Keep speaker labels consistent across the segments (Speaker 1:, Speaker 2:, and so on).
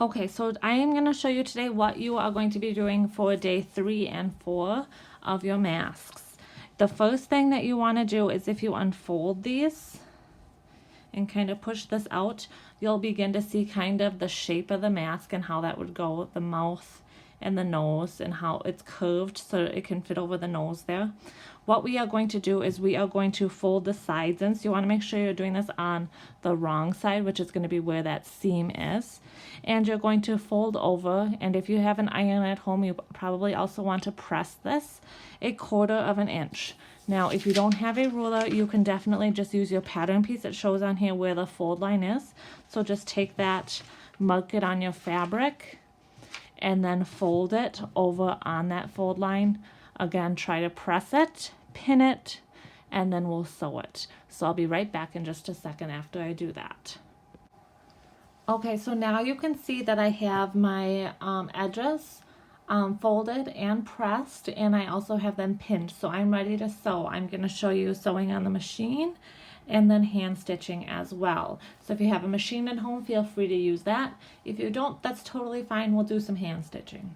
Speaker 1: Okay, so I am going to show you today what you are going to be doing for day 3 and 4 of your masks. The first thing that you want to do is if you unfold these and kind of push this out, you'll begin to see kind of the shape of the mask and how that would go, the mouth and the nose and how it's curved so it can fit over the nose there. What we are going to do is we are going to fold the sides in. So you want to make sure you're doing this on the wrong side, which is going to be where that seam is. And you're going to fold over. And if you have an iron at home, you probably also want to press this 1/4 of an inch. Now, if you don't have a ruler, you can definitely just use your pattern piece that shows on here where the fold line is. So just take that, mark it on your fabric, and then fold it over on that fold line. Again, try to press it, pin it, and then we'll sew it. So I'll be right back in just a second after I do that. Okay, so now you can see that I have my edges folded and pressed, and I also have them pinned. So I'm ready to sew. I'm going to show you sewing on the machine and then hand stitching as well. So if you have a machine at home, feel free to use that. If you don't, that's totally fine. We'll do some hand stitching.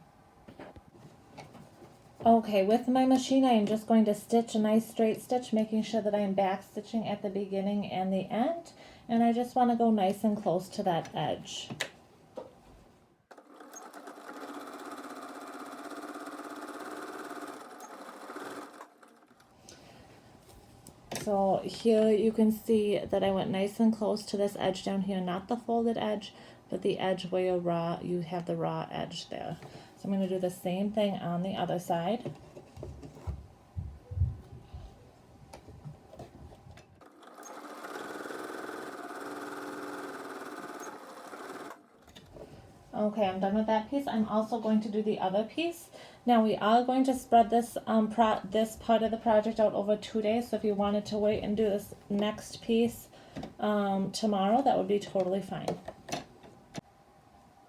Speaker 1: Okay, with my machine, I am just going to stitch a nice straight stitch, making sure that I am back stitching at the beginning and the end. And I just want to go nice and close to that edge. So here you can see that I went nice and close to this edge down here, not the folded edge, but the edge where you have the raw edge there. So I'm going to do the same thing on the other side. Okay, I'm done with that piece. I'm also going to do the other piece. Now we are going to spread this this part of the project out over 2 days. So if you wanted to wait and do this next piece tomorrow, that would be totally fine.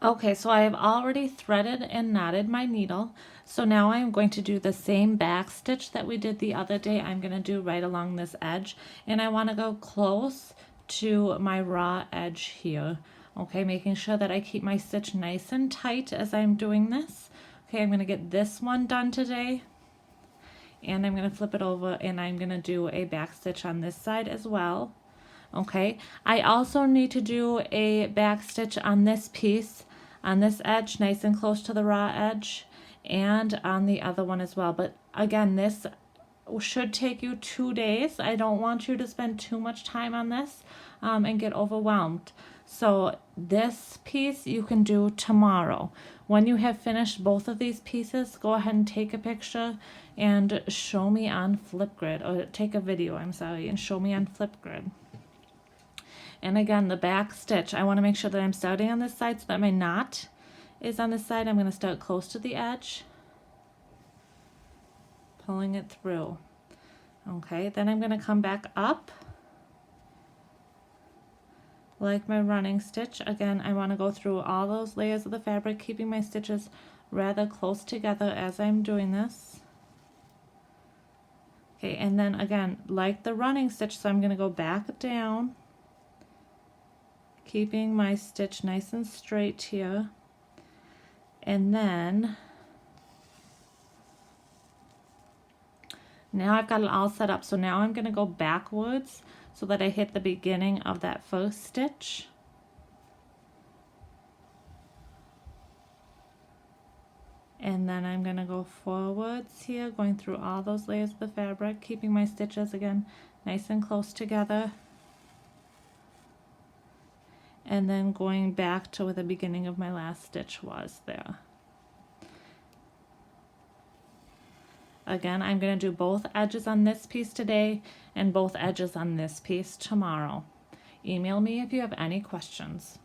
Speaker 1: Okay, so I have already threaded and knotted my needle. So now I'm going to do the same back stitch that we did the other day. I'm going to do right along this edge, and I want to go close to my raw edge here. Okay, making sure that I keep my stitch nice and tight as I'm doing this. Okay, I'm going to get this one done today, and I'm going to flip it over, and I'm going to do a back stitch on this side as well. Okay, I also need to do a back stitch on this piece, on this edge, nice and close to the raw edge, and on the other one as well. But again, this should take you 2 days. I don't want you to spend too much time on this and get overwhelmed. So this piece you can do tomorrow. When you have finished both of these pieces, go ahead and take a picture and show me on Flipgrid, or take a video, I'm sorry, and show me on Flipgrid. And again, the back stitch, I want to make sure that I'm starting on this side so that my knot is on this side. I'm going to start close to the edge, pulling it through. Okay, then I'm going to come back up like my running stitch. Again, I want to go through all those layers of the fabric, keeping my stitches rather close together as I'm doing this. Okay, and then again, like the running stitch, so I'm going to go back down, keeping my stitch nice and straight here. And then now I've got it all set up. So now I'm going to go backwards so that I hit the beginning of that first stitch. And then I'm going to go forwards here, going through all those layers of the fabric, keeping my stitches again nice and close together. And then going back to where the beginning of my last stitch was there. Again, I'm going to do both edges on this piece today and both edges on this piece tomorrow. Email me if you have any questions.